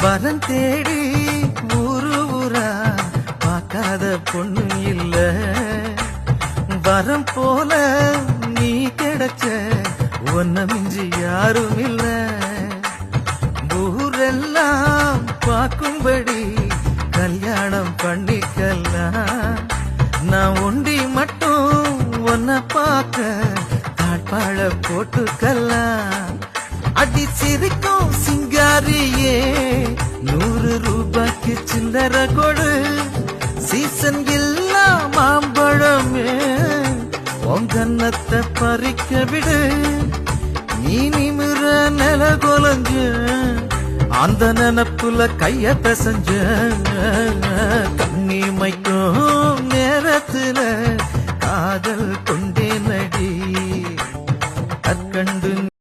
வரம் தேடி ஊரு ஊரா பார்க்காத பொண்ணு இல்ல, வரம் போல நீ கிடைச்ச ஒன்ன மிஞ்சி யாரும் இல்ல. ஊரெல்லாம் பார்க்கும்படி கல்யாணம் பண்ணிக்கலாம், நான் ஒண்டி மட்டும் ஒன்ன பார்க்க தாழ்பாழ போட்டுக்கலாம். அடி சிரிக்கும் சிங்காரியே 100 ரூபாய்க்கு சில்லற கொடு, சீசன் இல்லா மாம்பழமே பொங்கன்னத்தை பறிக்க விடு. நீ நிமிர நில கொலஞ்ச அந்த நினப்புல கைய பிசைஞ்ச, கண்ணி மைக்கும் நேரத்துல காதல் கொண்டு